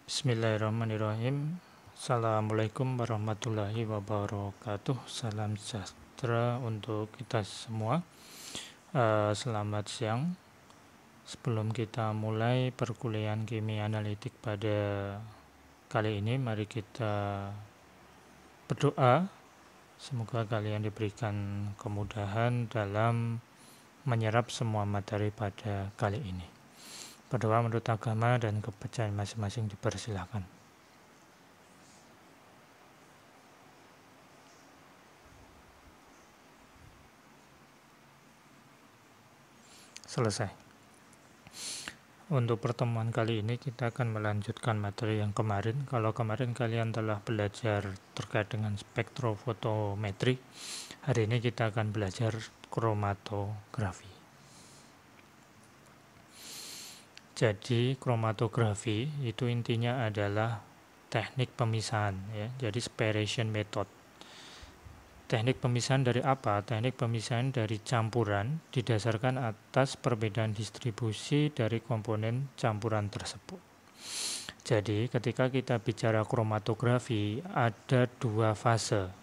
Bismillahirrahmanirrahim. Assalamualaikum warahmatullahi wabarakatuh. Salam sejahtera untuk kita semua. Selamat siang. Sebelum kita mulai perkuliahan kimia analitik pada kali ini, mari kita berdoa. Semoga kalian diberikan kemudahan dalam menyerap semua materi pada kali ini. Berdoa menurut agama dan kepercayaan masing-masing dipersilahkan. Selesai. Untuk pertemuan kali ini kita akan melanjutkan materi yang kemarin. Kalau kemarin kalian telah belajar terkait dengan spektrofotometri, hari ini kita akan belajar kromatografi. Jadi kromatografi itu intinya adalah teknik pemisahan, ya. Jadi separation method. Teknik pemisahan dari apa? Teknik pemisahan dari campuran didasarkan atas perbedaan distribusi dari komponen campuran tersebut. Jadi ketika kita bicara kromatografi ada dua fase.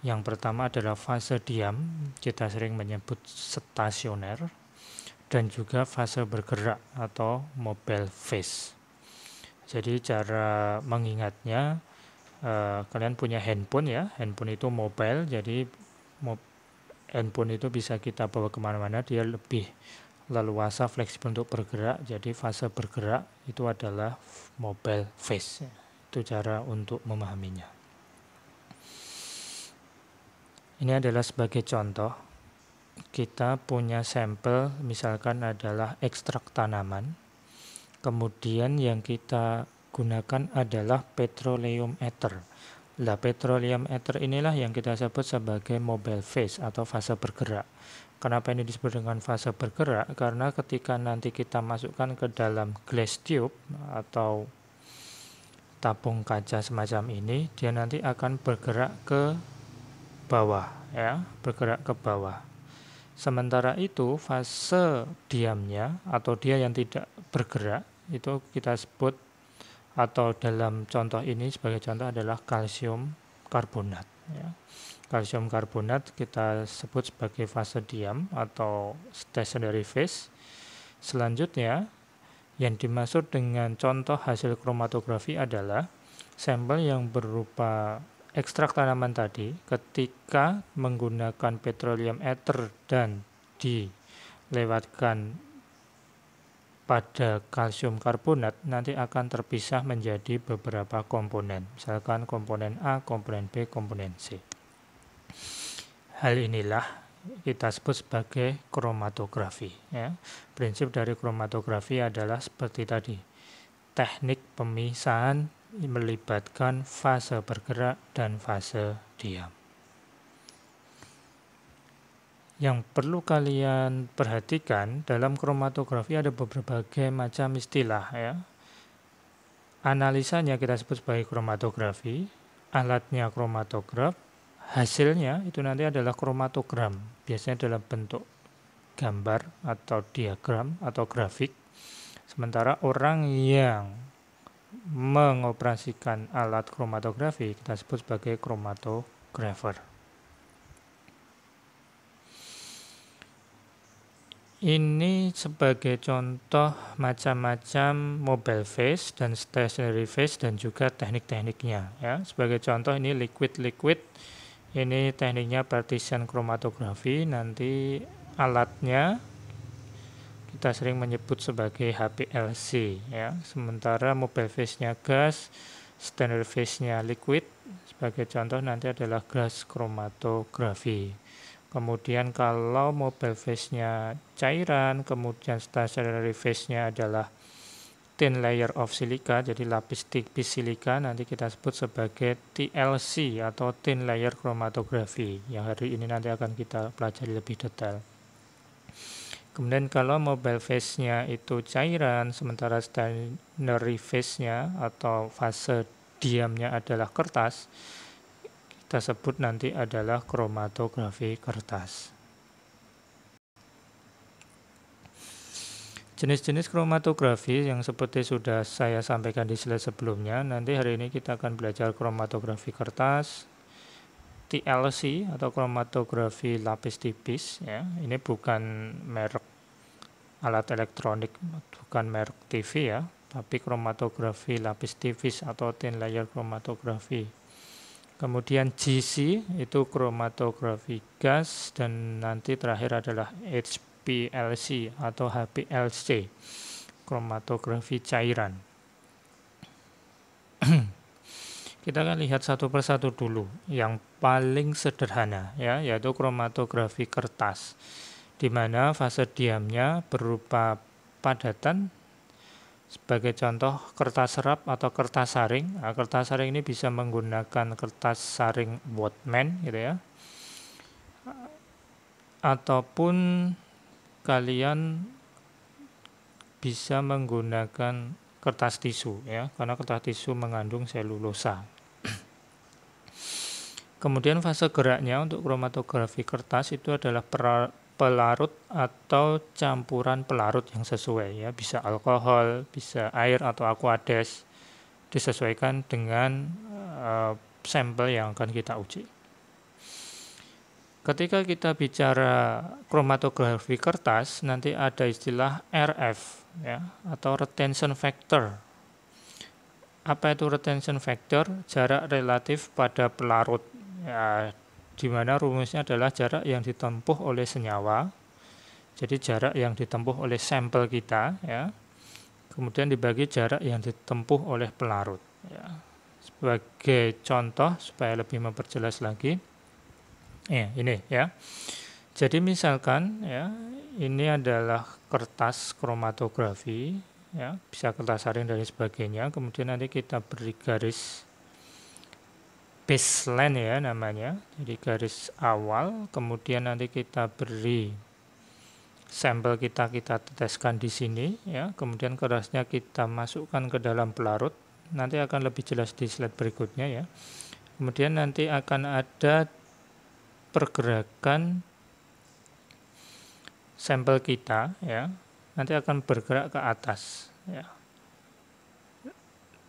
Yang pertama adalah fase diam, kita sering menyebut stasioner, dan juga fase bergerak atau mobile phase. Jadi cara mengingatnya, kalian punya handphone ya, handphone itu mobile, jadi handphone itu bisa kita bawa kemana-mana, dia lebih leluasa, fleksibel untuk bergerak. Jadi fase bergerak itu adalah mobile phase. Itu cara untuk memahaminya. Ini adalah sebagai contoh. Kita punya sampel misalkan adalah ekstrak tanaman, kemudian yang kita gunakan adalah petroleum ether. Nah, petroleum ether inilah yang kita sebut sebagai mobile phase atau fase bergerak. Kenapa ini disebut dengan fase bergerak? Karena ketika nanti kita masukkan ke dalam glass tube atau tabung kaca semacam ini, dia nanti akan bergerak ke bawah, ya, bergerak ke bawah. Sementara itu fase diamnya atau dia yang tidak bergerak itu kita sebut, atau dalam contoh ini sebagai contoh adalah kalsium karbonat, ya. Kalsium karbonat kita sebut sebagai fase diam atau stationary phase. Selanjutnya yang dimaksud dengan contoh hasil kromatografi adalah sampel yang berupa ekstrak tanaman tadi ketika menggunakan petroleum ether dan dilewatkan pada kalsium karbonat nanti akan terpisah menjadi beberapa komponen, misalkan komponen A, komponen B, komponen C. Hal inilah kita sebut sebagai kromatografi, ya. Prinsip dari kromatografi adalah seperti tadi, teknik pemisahan melibatkan fase bergerak dan fase diam. Yang perlu kalian perhatikan dalam kromatografi ada berbagai macam istilah, ya. Analisanya kita sebut sebagai kromatografi, alatnya kromatograf, hasilnya itu nanti adalah kromatogram, biasanya dalam bentuk gambar atau diagram atau grafik. Sementara orang yang mengoperasikan alat kromatografi kita sebut sebagai kromatografer. Ini sebagai contoh macam-macam mobile phase dan stationary phase dan juga teknik-tekniknya, ya. Sebagai contoh ini liquid, ini tekniknya partition kromatografi. Nanti alatnya kita sering menyebut sebagai HPLC, ya. Sementara mobile phase-nya gas, standard phase-nya liquid. Sebagai contoh nanti adalah gas kromatografi. Kemudian kalau mobile phase-nya cairan, kemudian stationary phase-nya adalah thin layer of silica, jadi lapis tipis silika, nanti kita sebut sebagai TLC atau thin layer chromatography, yang hari ini nanti akan kita pelajari lebih detail. Kemudian kalau mobile phase-nya itu cairan, sementara stationary phase-nya atau fase diamnya adalah kertas, kita sebut nanti adalah kromatografi kertas. Jenis-jenis kromatografi yang seperti sudah saya sampaikan di slide sebelumnya, nanti hari ini kita akan belajar kromatografi kertas, TLC atau kromatografi lapis tipis ya. Ini bukan merek alat elektronik, bukan merek TV ya, tapi kromatografi lapis tipis atau thin layer kromatografi. Kemudian GC itu kromatografi gas, dan nanti terakhir adalah HPLC atau HPLC, kromatografi cairan. Kita akan lihat satu persatu dulu. Yang paling sederhana ya, yaitu kromatografi kertas, di mana fase diamnya berupa padatan. Sebagai contoh kertas serap atau kertas saring. Nah, kertas saring ini bisa menggunakan kertas saring Whatman gitu ya. Ataupun kalian bisa menggunakan kertas tisu ya, karena kertas tisu mengandung selulosa. Kemudian fase geraknya untuk kromatografi kertas itu adalah pelarut atau campuran pelarut yang sesuai ya, bisa alkohol, bisa air atau aqueous, disesuaikan dengan sampel yang akan kita uji. Ketika kita bicara kromatografi kertas, nanti ada istilah RF ya, atau retention factor. Apa itu retention factor? Jarak relatif pada pelarut ya, di mana rumusnya adalah jarak yang ditempuh oleh senyawa, jadi jarak yang ditempuh oleh sampel kita ya, kemudian dibagi jarak yang ditempuh oleh pelarut ya. Sebagai contoh supaya lebih memperjelas lagi ya, ini ya, jadi misalkan ya, ini adalah kertas kromatografi ya, bisa kertas saring dan sebagainya, kemudian nanti kita beri garis baseline ya namanya, jadi garis awal, kemudian nanti kita beri sampel kita teteskan di sini ya, kemudian kertasnya kita masukkan ke dalam pelarut, nanti akan lebih jelas di slide berikutnya ya. Kemudian nanti akan ada pergerakan sampel kita ya, nanti akan bergerak ke atas ya.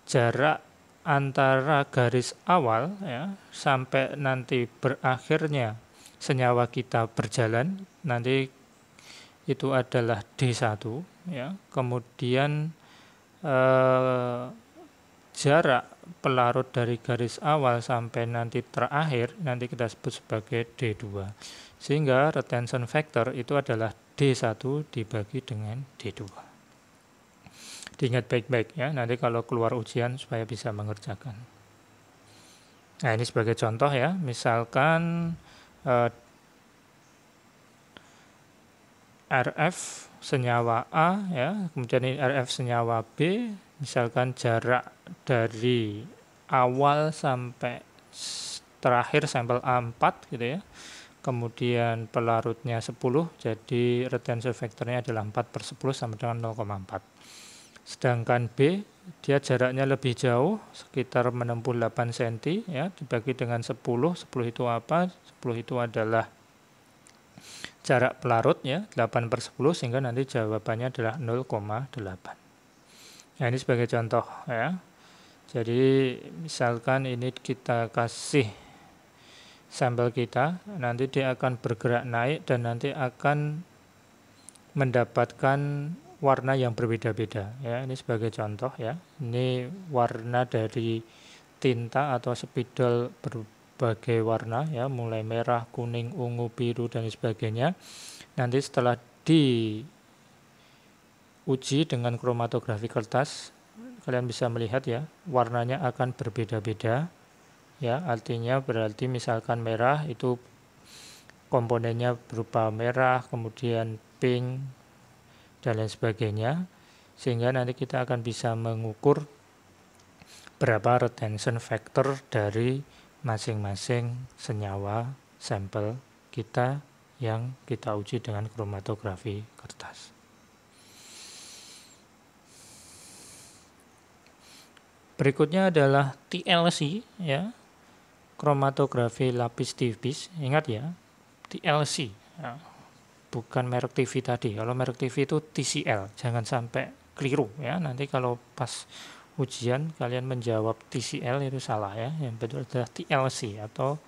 Jarak antara garis awal ya sampai nanti berakhirnya senyawa kita berjalan, nanti itu adalah D1 ya. Kemudian jarak pelarut dari garis awal sampai nanti terakhir nanti kita sebut sebagai D2. Sehingga retention factor itu adalah D1 dibagi dengan D2. Diingat baik-baik ya, nanti kalau keluar ujian supaya bisa mengerjakan. Nah, ini sebagai contoh ya, misalkan RF senyawa A ya, kemudian ini RF senyawa B, misalkan jarak dari awal sampai terakhir sampel A4 gitu ya. Kemudian pelarutnya 10, jadi retention factornya adalah 4/10 sama dengan 0,4. Sedangkan B, dia jaraknya lebih jauh, sekitar menempuh 8 cm ya, dibagi dengan 10. 10 itu apa? 10 itu adalah jarak pelarut ya, 8/10, sehingga nanti jawabannya adalah 0,8. Nah, ini sebagai contoh ya. Jadi misalkan ini kita kasih sampel kita, nanti dia akan bergerak naik dan nanti akan mendapatkan warna yang berbeda-beda ya. Ini sebagai contoh ya, ini warna dari tinta atau spidol berbagai warna ya, mulai merah, kuning, ungu, biru dan sebagainya. Nanti setelah diuji dengan kromatografi kertas, kalian bisa melihat ya, warnanya akan berbeda-beda ya. Artinya berarti misalkan merah itu komponennya berupa merah, kemudian pink dan lain sebagainya, sehingga nanti kita akan bisa mengukur berapa retention factor dari masing-masing senyawa sampel kita yang kita uji dengan kromatografi kertas. Berikutnya adalah TLC ya, kromatografi lapis tipis. Ingat ya, TLC ya. bukan merek TV tadi. Kalau merek TV itu TCL, jangan sampai keliru ya. Nanti kalau pas ujian kalian menjawab TCL itu salah ya. Yang betul adalah TLC atau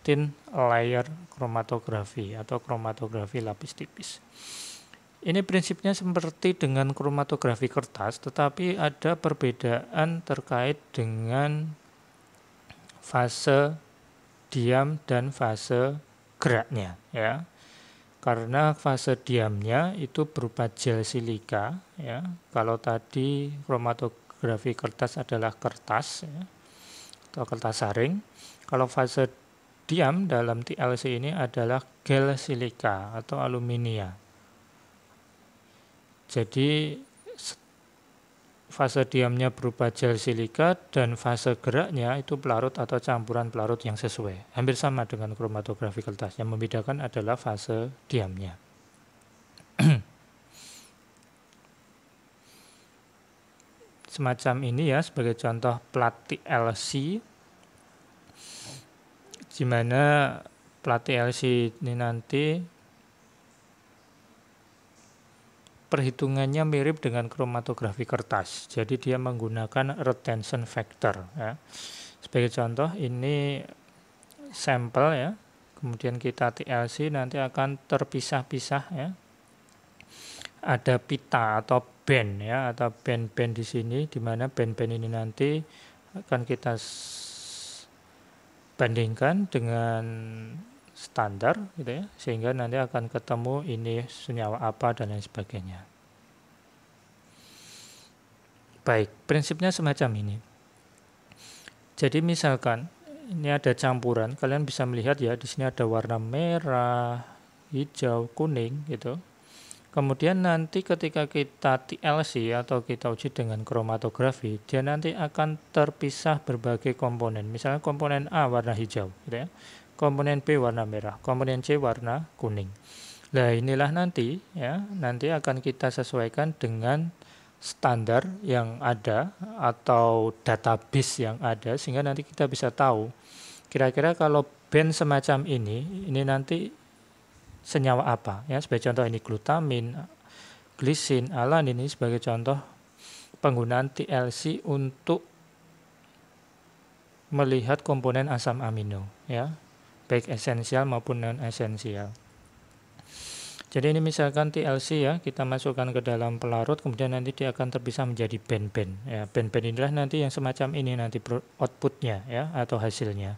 thin layer chromatography atau kromatografi lapis tipis. Ini prinsipnya seperti dengan kromatografi kertas, tetapi ada perbedaan terkait dengan fase diam dan fase geraknya ya. Karena fase diamnya itu berupa gel silika ya. Kalau tadi kromatografi kertas adalah kertas ya, atau kertas saring. Kalau fase diam dalam TLC ini adalah gel silika atau aluminium. Jadi fase diamnya berupa gel silika dan fase geraknya itu pelarut atau campuran pelarut yang sesuai. Hampir sama dengan kromatografi kertas. Yang membedakan adalah fase diamnya. Semacam ini ya sebagai contoh plat TLC, di mana plat TLC ini nanti perhitungannya mirip dengan kromatografi kertas. Jadi dia menggunakan retention factor ya. Sebagai contoh ini sampel ya. Kemudian kita TLC nanti akan terpisah-pisah ya. Ada pita atau band ya, atau band-band di sini, di mana band-band ini nanti akan kita bandingkan dengan standar gitu ya, sehingga nanti akan ketemu ini senyawa apa dan lain sebagainya. Baik, prinsipnya semacam ini. Jadi misalkan ini ada campuran, kalian bisa melihat ya di sini ada warna merah, hijau, kuning gitu. Kemudian nanti ketika kita TLC atau kita uji dengan kromatografi, dia nanti akan terpisah berbagai komponen. Misalnya komponen A warna hijau gitu ya. Komponen B warna merah, komponen C warna kuning. Nah, inilah nanti ya, nanti akan kita sesuaikan dengan standar yang ada atau database yang ada, sehingga nanti kita bisa tahu kira-kira kalau band semacam ini nanti senyawa apa ya. Sebagai contoh ini glutamin, glisin, alanin, ini sebagai contoh penggunaan TLC untuk melihat komponen asam amino ya, baik esensial maupun non esensial. Jadi ini misalkan TLC ya, kita masukkan ke dalam pelarut, kemudian nanti dia akan terpisah menjadi band-band ya. Band-band inilah nanti yang semacam ini nanti outputnya ya, atau hasilnya.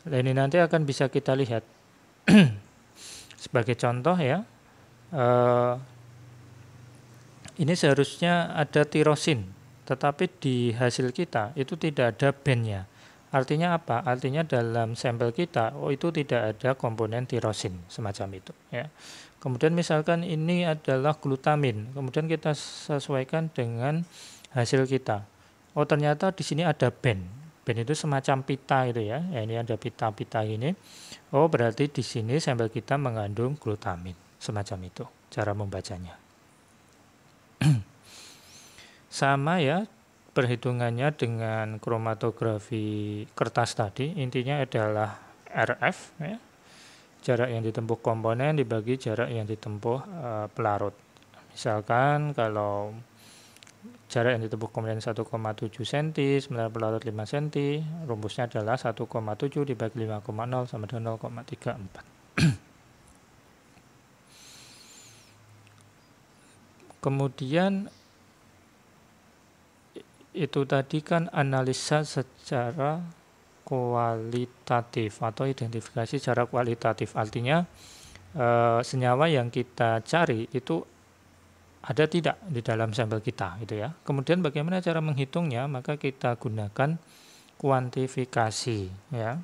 Nah, ini nanti akan bisa kita lihat sebagai contoh ya, ini seharusnya ada tirosin, tetapi di hasil kita itu tidak ada bandnya. Artinya apa? Artinya dalam sampel kita, itu tidak ada komponen tirosin semacam itu ya. Kemudian misalkan ini adalah glutamin, kemudian kita sesuaikan dengan hasil kita. Oh ternyata di sini ada band. Band itu semacam pita itu ya. Ya ini ada pita-pita ini. Oh berarti di sini sampel kita mengandung glutamin. Semacam itu cara membacanya. Sama ya perhitungannya dengan kromatografi kertas tadi. Intinya adalah RF ya. Jarak yang ditempuh komponen dibagi jarak yang ditempuh pelarut. Misalkan kalau jarak yang ditempuh komponen 1,7 cm, sementara pelarut 5 cm, rumusnya adalah 1,7 dibagi 5,0 sama dengan 0,34. Kemudian itu tadi kan analisa secara kualitatif atau identifikasi secara kualitatif. Artinya senyawa yang kita cari itu ada tidak di dalam sampel kita gitu ya. Kemudian bagaimana cara menghitungnya? Maka kita gunakan kuantifikasi ya.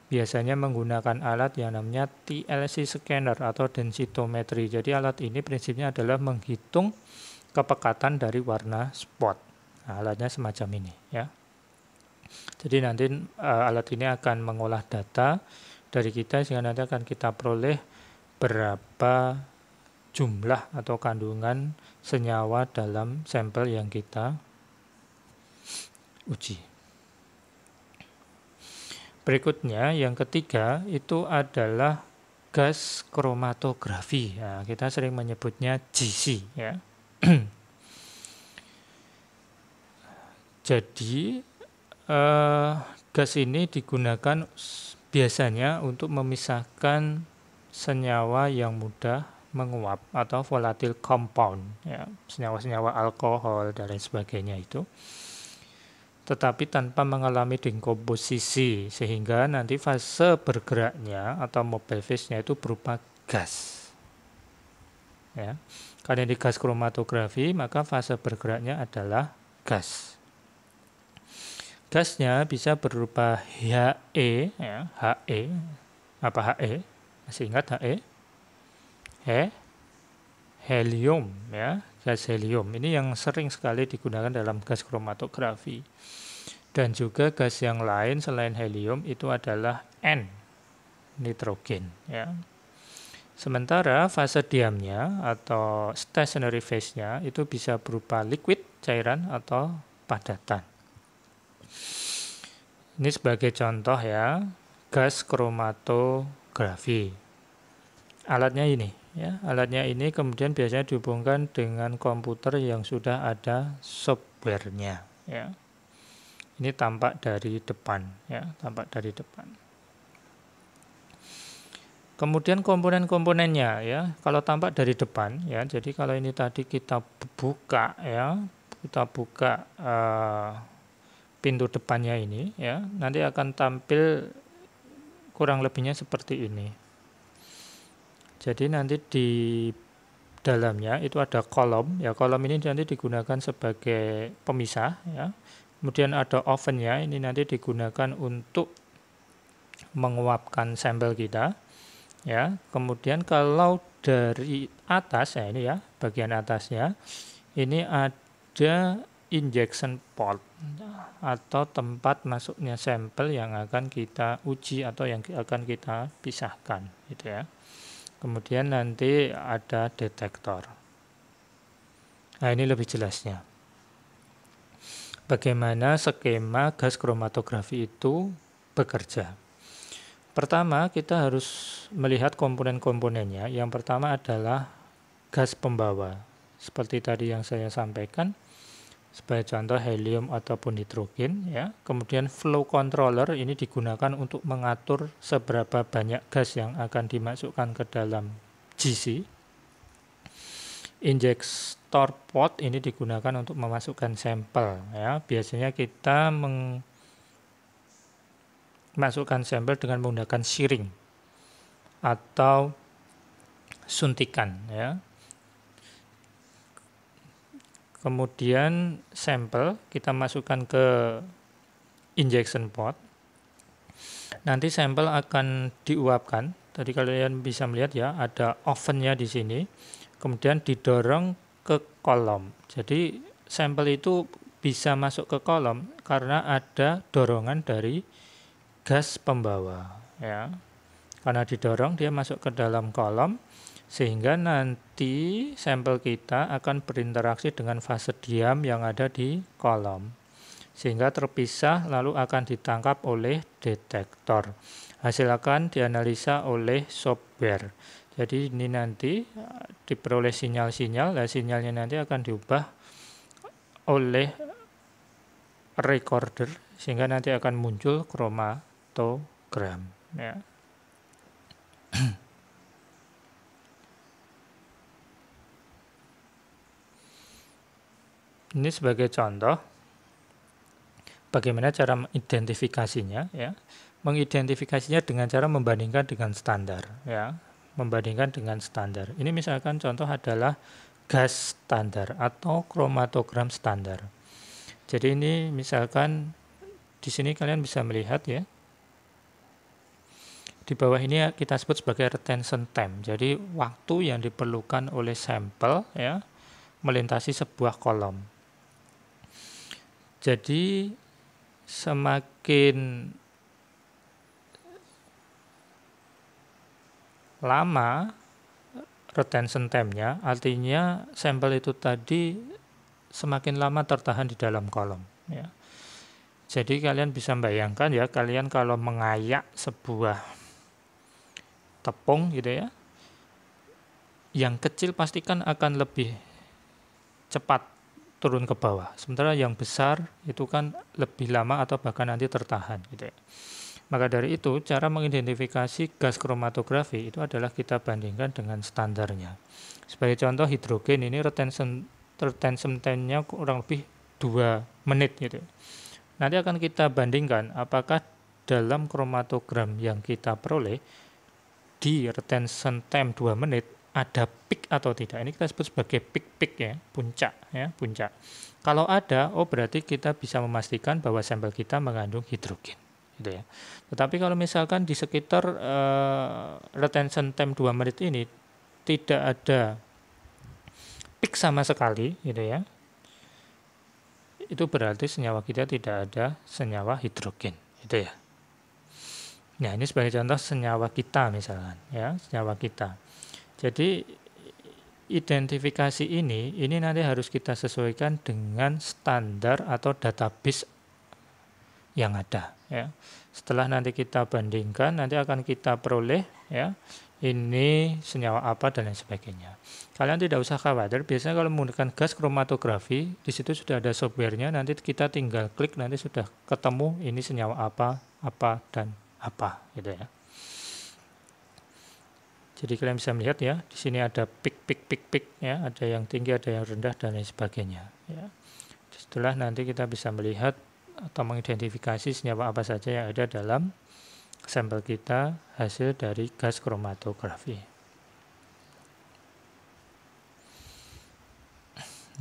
Biasanya menggunakan alat yang namanya TLC scanner atau densitometry. Jadi alat ini prinsipnya adalah menghitung kepekatan dari warna spot. Nah, alatnya semacam ini ya. Jadi nanti alat ini akan mengolah data dari kita sehingga nanti akan kita peroleh berapa jumlah atau kandungan senyawa dalam sampel yang kita uji. Berikutnya yang ketiga itu adalah gas kromatografi. Nah, kita sering menyebutnya GC ya. Jadi gas ini digunakan biasanya untuk memisahkan senyawa yang mudah menguap atau volatile compound ya, senyawa-senyawa alkohol dan lain sebagainya itu, tetapi tanpa mengalami dekomposisi, sehingga nanti fase bergeraknya atau mobile phase-nya itu berupa gas ya. Karena ini gas kromatografi, maka fase bergeraknya adalah gas. Gasnya bisa berupa He ya, He apa He? Masih ingat He? Helium ya, gas helium. Ini yang sering sekali digunakan dalam gas kromatografi. Dan juga gas yang lain selain helium itu adalah N, nitrogen ya. Sementara fase diamnya atau stationary phase-nya itu bisa berupa liquid, cairan atau padatan. Ini sebagai contoh ya, gas kromatografi. Alatnya ini ya, alatnya ini kemudian biasanya dihubungkan dengan komputer yang sudah ada software-nya ya. Ini tampak dari depan ya, tampak dari depan. Kemudian komponen-komponennya ya, kalau tampak dari depan ya, jadi kalau ini tadi kita buka ya, kita buka pintu depannya ini ya, nanti akan tampil kurang lebihnya seperti ini. Jadi nanti di dalamnya itu ada kolom ya, kolom ini nanti digunakan sebagai pemisah ya. Kemudian ada ovennya, ini nanti digunakan untuk menguapkan sampel kita ya. Kemudian kalau dari atas ya, ini ya bagian atasnya ini ada injection port atau tempat masuknya sampel yang akan kita uji atau yang akan kita pisahkan gitu ya. Kemudian nanti ada detektor. Nah, ini lebih jelasnya. Bagaimana skema gas kromatografi itu bekerja. Pertama, kita harus melihat komponen-komponennya. Yang pertama adalah gas pembawa. Seperti tadi yang saya sampaikan, sebagai contoh helium ataupun nitrogen ya. Kemudian flow controller ini digunakan untuk mengatur seberapa banyak gas yang akan dimasukkan ke dalam GC. Injector port ini digunakan untuk memasukkan sampel ya. Biasanya kita memasukkan sampel dengan menggunakan syring atau suntikan ya. Kemudian sampel kita masukkan ke injection port. Nanti sampel akan diuapkan. Tadi kalian bisa melihat ya, ada ovennya di sini. Kemudian didorong ke kolom. Jadi sampel itu bisa masuk ke kolom karena ada dorongan dari gas pembawa ya. Karena didorong dia masuk ke dalam kolom, sehingga nanti sampel kita akan berinteraksi dengan fase diam yang ada di kolom, sehingga terpisah lalu akan ditangkap oleh detektor. Hasil akan dianalisa oleh software. Jadi ini nanti diperoleh sinyal-sinyal, nah sinyalnya nanti akan diubah oleh recorder sehingga nanti akan muncul kromatogram ya. Ini sebagai contoh bagaimana cara mengidentifikasinya ya. Mengidentifikasinya dengan cara membandingkan dengan standar ya. Membandingkan dengan standar. Ini misalkan contoh adalah gas standar atau kromatogram standar. Jadi ini misalkan di sini kalian bisa melihat ya. Di bawah ini kita sebut sebagai retention time. Jadi waktu yang diperlukan oleh sampel ya melintasi sebuah kolom. Jadi semakin lama retention time-nya, artinya sampel itu tadi semakin lama tertahan di dalam kolom ya. Jadi kalian bisa bayangkan ya, kalian kalau mengayak sebuah tepung gitu ya, yang kecil pastikan akan lebih cepat turun ke bawah. Sementara yang besar itu kan lebih lama atau bahkan nanti tertahan gitu ya. Maka dari itu, cara mengidentifikasi gas kromatografi itu adalah kita bandingkan dengan standarnya. Sebagai contoh, hidrogen ini retention time-nya kurang lebih 2 menit gitu. Nanti akan kita bandingkan apakah dalam kromatogram yang kita peroleh di retention time 2 menit ada peak atau tidak. Ini kita sebut sebagai peak ya, puncak ya, puncak. Kalau ada, berarti kita bisa memastikan bahwa sampel kita mengandung hidrogen gitu ya. Tetapi kalau misalkan di sekitar retention time 2 menit ini tidak ada peak sama sekali gitu ya, itu berarti senyawa kita tidak ada senyawa hidrogen gitu ya. Nah, ini sebagai contoh senyawa kita misalkan ya, senyawa kita. Jadi identifikasi ini nanti harus kita sesuaikan dengan standar atau database yang ada ya. Setelah nanti kita bandingkan, nanti akan kita peroleh ya, ini senyawa apa dan lain sebagainya. Kalian tidak usah khawatir, biasanya kalau menggunakan gas kromatografi, di situ sudah ada softwarenya, nanti kita tinggal klik, nanti sudah ketemu ini senyawa apa dan apa gitu ya. Jadi kalian bisa melihat ya, di sini ada peak ya, ada yang tinggi, ada yang rendah dan lain sebagainya ya. Setelah nanti kita bisa melihat atau mengidentifikasi senyawa apa saja yang ada dalam sampel kita hasil dari gas kromatografi.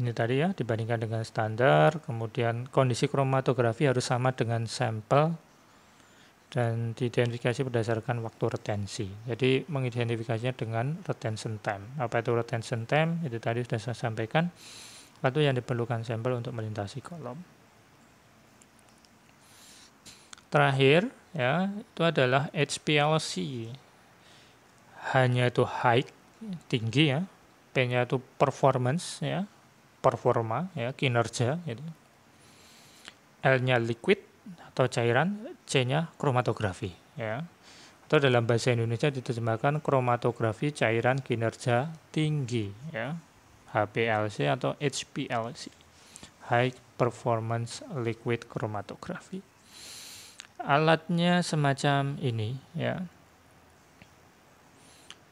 Ini tadi ya, dibandingkan dengan standar, kemudian kondisi kromatografi harus sama dengan sampel dan diidentifikasi berdasarkan waktu retensi. Jadi mengidentifikasinya dengan retention time. Apa itu retention time? Itu tadi sudah saya sampaikan, waktu yang diperlukan sampel untuk melintasi kolom. Terakhir ya, itu adalah HPLC. Hanya itu high, tinggi ya. P-nya itu performance ya, performa ya, kinerja gitu. L-nya liquid atau cairan, C-nya kromatografi ya. Atau dalam bahasa Indonesia diterjemahkan kromatografi cairan kinerja tinggi ya. HPLC atau HPLC. High Performance Liquid Chromatography. Alatnya semacam ini ya.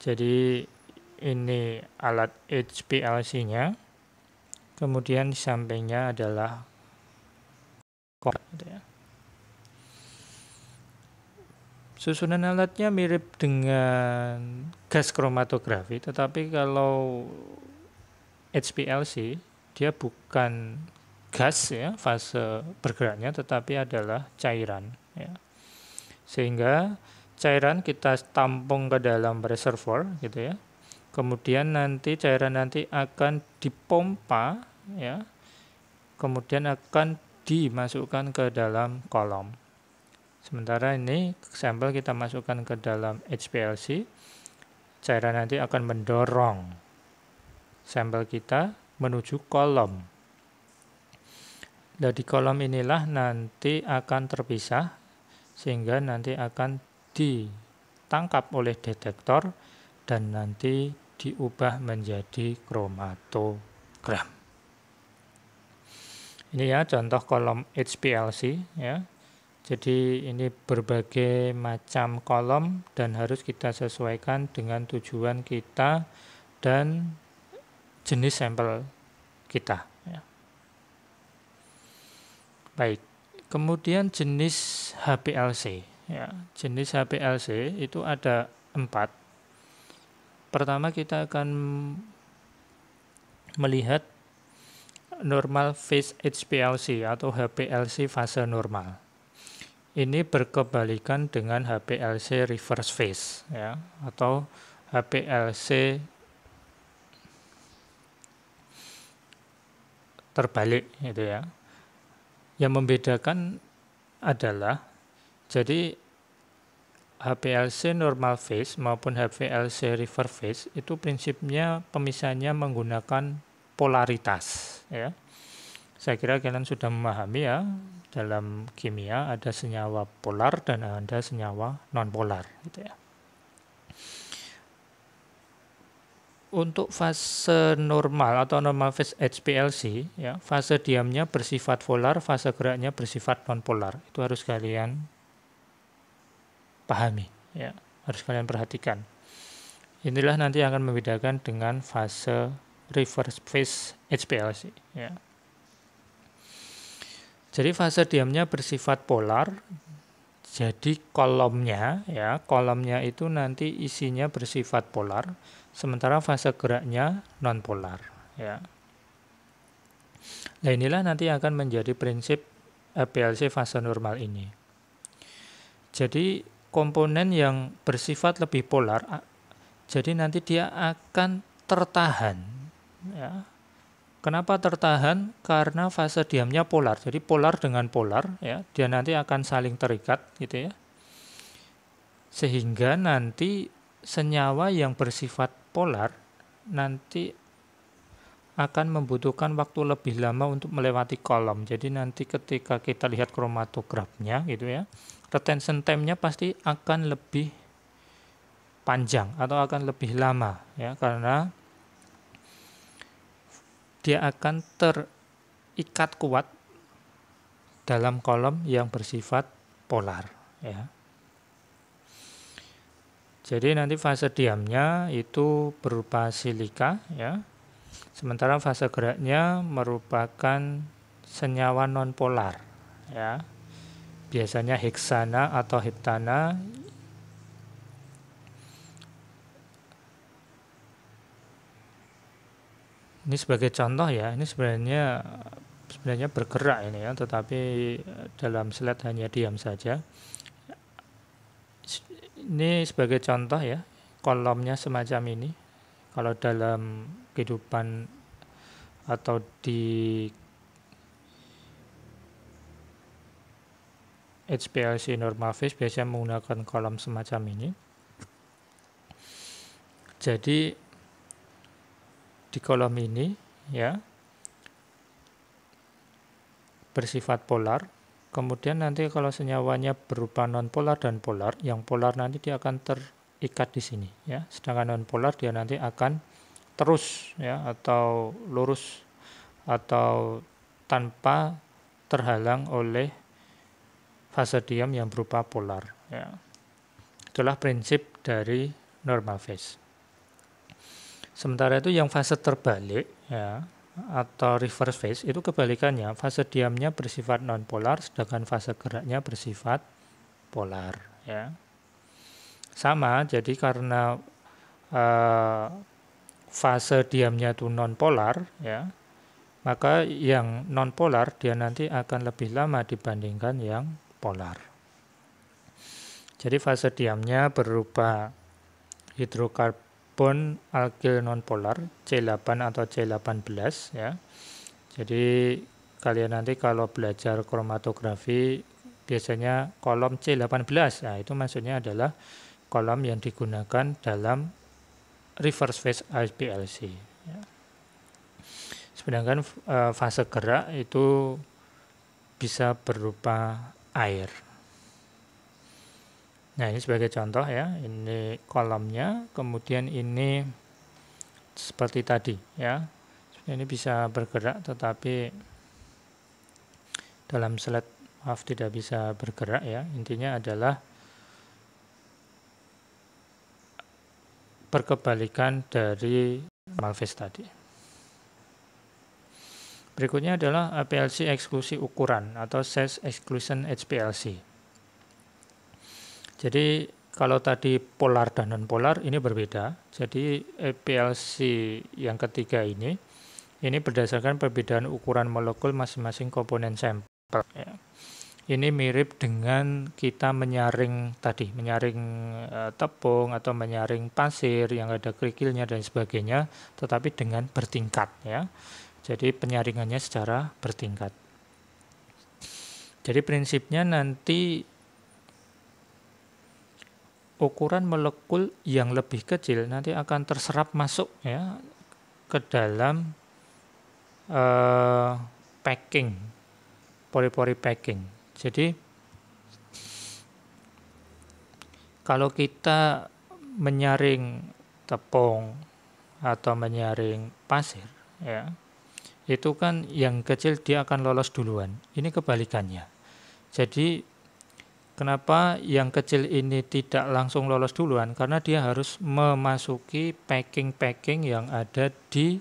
Jadi ini alat HPLC-nya. Kemudian di sampingnya adalah gitu ya. Susunan alatnya mirip dengan gas kromatografi, tetapi kalau HPLC dia bukan gas ya fase bergeraknya, tetapi adalah cairan ya. Sehingga cairan kita tampung ke dalam reservoir gitu ya. Kemudian nanti cairan nanti akan dipompa ya. Kemudian akan dimasukkan ke dalam kolom. Sementara ini sampel kita masukkan ke dalam HPLC, cairan nanti akan mendorong sampel kita menuju kolom. Nah, di kolom inilah nanti akan terpisah, sehingga nanti akan ditangkap oleh detektor dan nanti diubah menjadi kromatogram. Ini ya contoh kolom HPLC ya. Jadi ini berbagai macam kolom dan harus kita sesuaikan dengan tujuan kita dan jenis sampel kita. Ya. Baik, kemudian jenis HPLC. Ya, jenis HPLC itu ada 4. Pertama kita akan melihat normal phase HPLC atau HPLC fase normal. Ini berkebalikan dengan HPLC reverse phase ya, atau HPLC terbalik gitu ya. Yang membedakan adalah jadi HPLC normal phase maupun HPLC reverse phase itu prinsipnya pemisahannya menggunakan polaritas ya. Saya kira kalian sudah memahami ya, dalam kimia ada senyawa polar dan ada senyawa non-polar gitu ya. untuk fase normal atau normal phase HPLC, ya, fase diamnya bersifat polar, fase geraknya bersifat non-polar. Itu harus kalian pahami, ya, harus kalian perhatikan. Inilah nanti akan membedakan dengan fase reverse phase HPLC, ya. Jadi fase diamnya bersifat polar. Jadi kolomnya, ya, kolomnya itu nanti isinya bersifat polar, sementara fase geraknya non polar, ya. Nah, inilah nanti akan menjadi prinsip HPLC fase normal ini. Jadi komponen yang bersifat lebih polar, jadi nanti dia akan tertahan, ya. Kenapa tertahan? Karena fase diamnya polar. Jadi polar dengan polar, ya, dia nanti akan saling terikat, gitu ya. Sehingga nanti senyawa yang bersifat polar nanti akan membutuhkan waktu lebih lama untuk melewati kolom. Jadi nanti ketika kita lihat kromatografnya, gitu ya, retention time-nya pasti akan lebih panjang atau akan lebih lama, ya, karena dia akan terikat kuat dalam kolom yang bersifat polar, ya. Jadi nanti fase diamnya itu berupa silika, ya. Sementara fase geraknya merupakan senyawa nonpolar, ya. Biasanya heksana atau heptana. Ini sebagai contoh, ya, ini sebenarnya bergerak ini, ya, tetapi dalam slide hanya diam saja. Ini sebagai contoh, ya, kolomnya semacam ini. Kalau dalam kehidupan atau di HPLC normal phase biasanya menggunakan kolom semacam ini. Jadi di kolom ini, ya, bersifat polar. Kemudian nanti kalau senyawanya berupa non-polar dan polar, yang polar nanti dia akan terikat di sini, ya. Sedangkan non-polar dia nanti akan terus, ya, atau lurus atau tanpa terhalang oleh fase diam yang berupa polar, ya. Itulah prinsip dari normal phase. Sementara itu yang fase terbalik, ya, atau reverse phase itu kebalikannya, fase diamnya bersifat non-polar, sedangkan fase geraknya bersifat polar, ya. Sama, jadi karena fase diamnya itu non-polar, ya, maka yang non-polar dia nanti akan lebih lama dibandingkan yang polar. Jadi fase diamnya berupa hidrokarbon alkil non-polar C8 atau C18, ya. Jadi kalian nanti kalau belajar kromatografi biasanya kolom C18, nah itu maksudnya adalah kolom yang digunakan dalam reverse phase HPLC, ya. Sedangkan fase gerak itu bisa berupa air. Nah, ini sebagai contoh, ya, ini kolomnya, kemudian ini seperti tadi, ya. Ini bisa bergerak tetapi dalam slide maaf tidak bisa bergerak, ya. Intinya adalah berkebalikan dari normal phase tadi. Berikutnya adalah HPLC eksklusi ukuran atau size exclusion HPLC. Jadi kalau tadi polar dan non-polar ini berbeda. Jadi HPLC yang ketiga ini berdasarkan perbedaan ukuran molekul masing-masing komponen sampel, ya. Ini mirip dengan kita menyaring tadi, menyaring tepung atau menyaring pasir yang ada kerikilnya dan sebagainya, tetapi dengan bertingkat, ya. Jadi penyaringannya secara bertingkat. Jadi prinsipnya nanti ukuran molekul yang lebih kecil nanti akan terserap masuk, ya, ke dalam packing, pori-pori packing. Jadi kalau kita menyaring tepung atau menyaring pasir, ya, itu kan yang kecil dia akan lolos duluan. Ini kebalikannya. Jadi kenapa yang kecil ini tidak langsung lolos duluan? Karena dia harus memasuki packing-packing yang ada di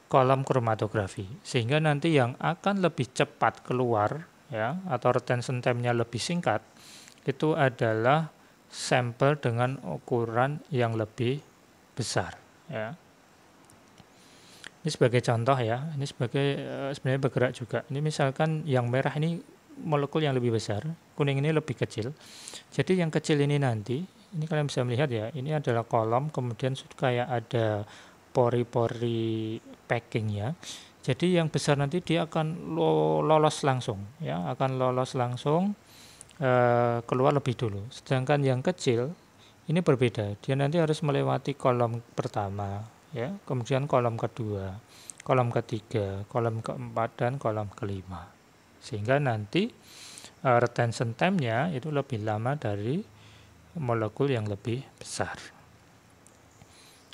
kolom kromatografi, sehingga nanti yang akan lebih cepat keluar, ya, atau retention time-nya lebih singkat, itu adalah sampel dengan ukuran yang lebih besar, ya. Ini sebagai contoh, ya, ini sebagai sebenarnya bergerak juga. Ini misalkan yang merah ini molekul yang lebih besar, kuning ini lebih kecil. Jadi yang kecil ini nanti, ini kalian bisa melihat ya, ini adalah kolom, kemudian kayak ada pori-pori packingnya. Jadi yang besar nanti dia akan lolos langsung, ya, akan lolos langsung keluar lebih dulu. Sedangkan yang kecil ini berbeda, dia nanti harus melewati kolom pertama, ya, kemudian kolom kedua, kolom ketiga, kolom keempat, dan kolom kelima, sehingga nanti retention time-nya itu lebih lama dari molekul yang lebih besar.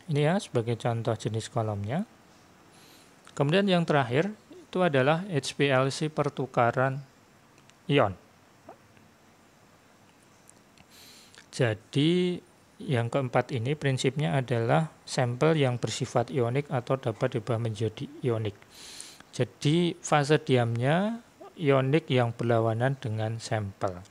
Ini ya sebagai contoh jenis kolomnya. Kemudian yang terakhir itu adalah HPLC pertukaran ion. Jadi yang keempat ini prinsipnya adalah sampel yang bersifat ionik atau dapat diubah menjadi ionik. Jadi fase diamnya ionik yang berlawanan dengan sampel.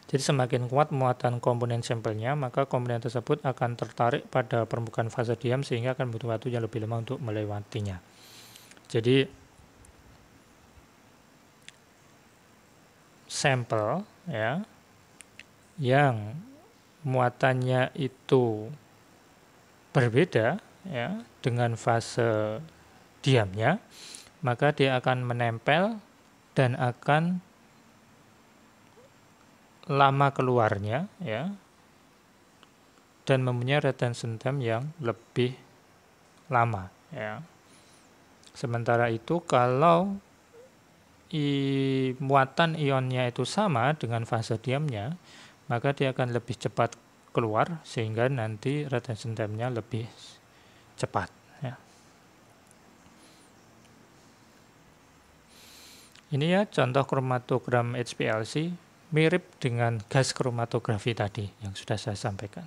Jadi semakin kuat muatan komponen sampelnya, maka komponen tersebut akan tertarik pada permukaan fase diam sehingga akan butuh waktu yang lebih lama untuk melewatinya. Jadi sampel, ya, yang muatannya itu berbeda, ya, dengan fase diamnya, maka dia akan menempel dan akan lama keluarnya, ya, dan mempunyai retention time yang lebih lama, ya. Sementara itu kalau muatan ionnya itu sama dengan fase diamnya, maka dia akan lebih cepat keluar sehingga nanti retention time-nya lebih cepat, ya. Ini ya contoh kromatogram HPLC mirip dengan gas kromatografi tadi yang sudah saya sampaikan.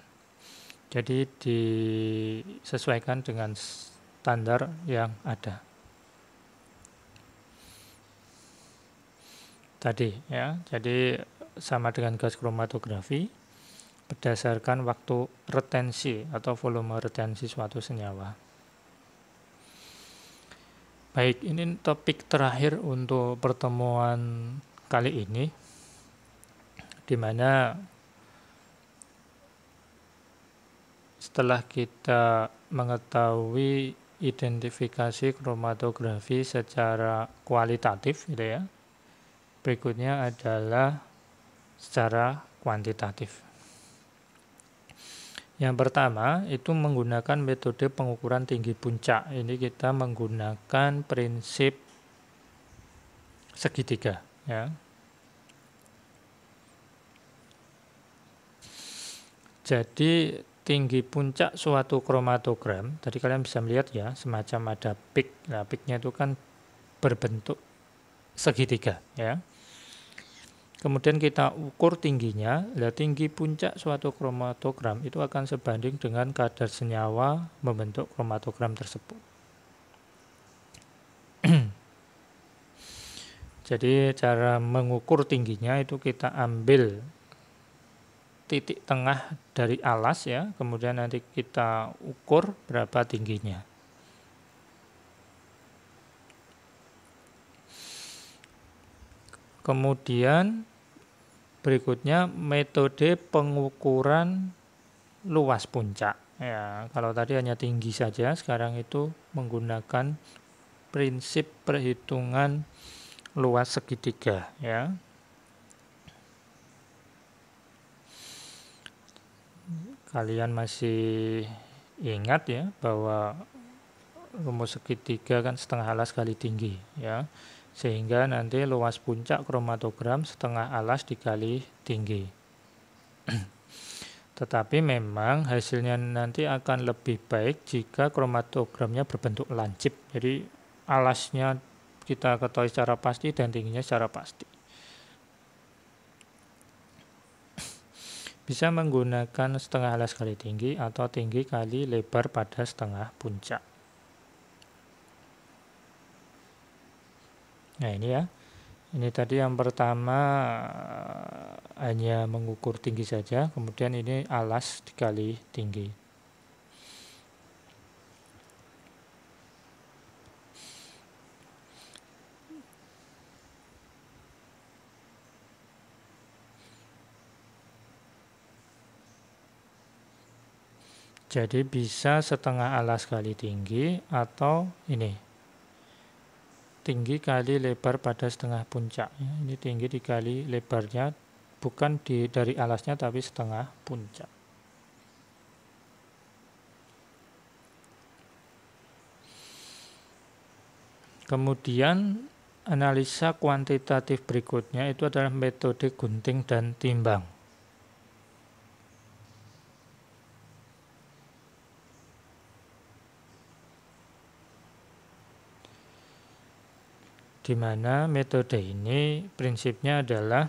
Jadi disesuaikan dengan standar yang ada tadi, ya. Jadi sama dengan gas kromatografi berdasarkan waktu retensi atau volume retensi suatu senyawa. Baik, ini topik terakhir untuk pertemuan kali ini, di mana setelah kita mengetahui identifikasi kromatografi secara kualitatif, gitu ya, berikutnya adalah secara kuantitatif. Yang pertama itu menggunakan metode pengukuran tinggi puncak. Ini kita menggunakan prinsip segitiga, ya. Jadi tinggi puncak suatu kromatogram, tadi kalian bisa melihat ya, semacam ada peak. Nah, peaknya itu kan berbentuk segitiga, ya. Kemudian kita ukur tingginya, tinggi puncak suatu kromatogram itu akan sebanding dengan kadar senyawa membentuk kromatogram tersebut. Jadi cara mengukur tingginya itu kita ambil titik tengah dari alas, ya, kemudian nanti kita ukur berapa tingginya. Kemudian berikutnya metode pengukuran luas puncak. Ya, kalau tadi hanya tinggi saja, sekarang itu menggunakan prinsip perhitungan luas segitiga, ya. Kalian masih ingat ya bahwa rumus segitiga kan setengah alas kali tinggi, ya. Sehingga nanti luas puncak kromatogram setengah alas dikali tinggi. Tetapi memang hasilnya nanti akan lebih baik jika kromatogramnya berbentuk lancip. Jadi alasnya kita ketahui secara pasti dan tingginya secara pasti. Bisa menggunakan setengah alas kali tinggi atau tinggi kali lebar pada setengah puncak. Nah ini ya, ini tadi yang pertama hanya mengukur tinggi saja, kemudian ini alas dikali tinggi. Jadi bisa setengah alas kali tinggi atau ini tinggi kali lebar pada setengah puncak. Ini tinggi dikali lebarnya, bukan dari alasnya tapi setengah puncak. Kemudian analisa kuantitatif berikutnya itu adalah metode gunting dan timbang. Di mana metode ini prinsipnya adalah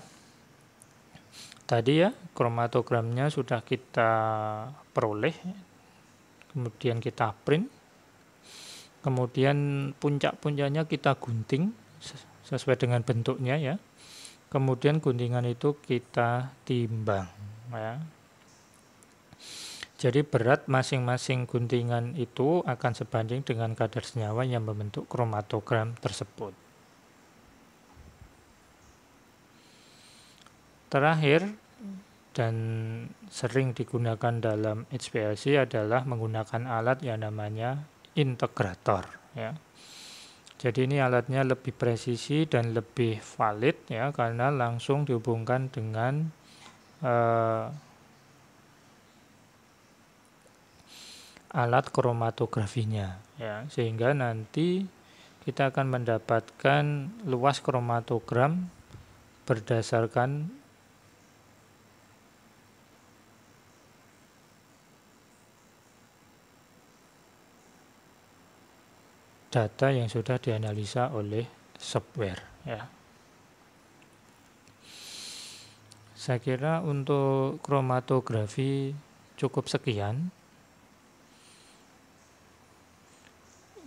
tadi ya, kromatogramnya sudah kita peroleh, kemudian kita print, kemudian puncak-puncaknya kita gunting sesuai dengan bentuknya ya, kemudian guntingan itu kita timbang ya. Jadi berat masing-masing guntingan itu akan sebanding dengan kadar senyawa yang membentuk kromatogram tersebut. Terakhir dan sering digunakan dalam HPLC adalah menggunakan alat yang namanya integrator ya. Jadi ini alatnya lebih presisi dan lebih valid ya, karena langsung dihubungkan dengan alat kromatografinya ya, sehingga nanti kita akan mendapatkan luas kromatogram berdasarkan data yang sudah dianalisa oleh software ya. Saya kira untuk kromatografi cukup sekian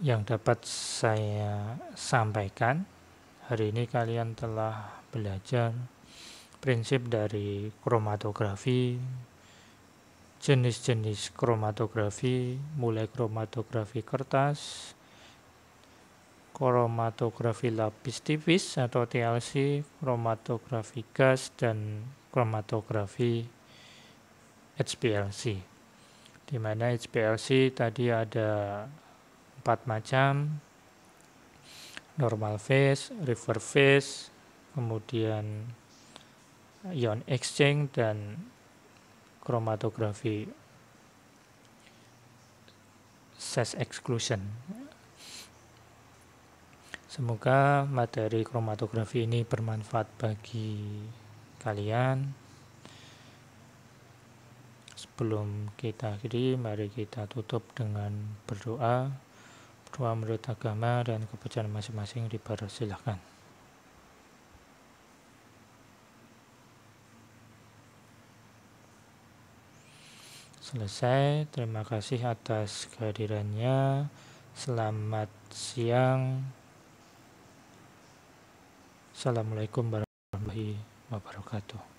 yang dapat saya sampaikan. Hari ini kalian telah belajar prinsip dari kromatografi, jenis-jenis kromatografi, mulai kromatografi kertas, kromatografi lapis tipis atau TLC, kromatografi gas, dan kromatografi HPLC. Di mana HPLC tadi ada 4 macam, normal phase, reverse phase, kemudian ion exchange, dan kromatografi phase exclusion. Semoga materi kromatografi ini bermanfaat bagi kalian. Sebelum kita akhiri, mari kita tutup dengan berdoa. Berdoa menurut agama dan kepercayaan masing-masing dipersilahkan. Selesai, terima kasih atas kehadirannya. Selamat siang. Assalamualaikum warahmatullahi wabarakatuh.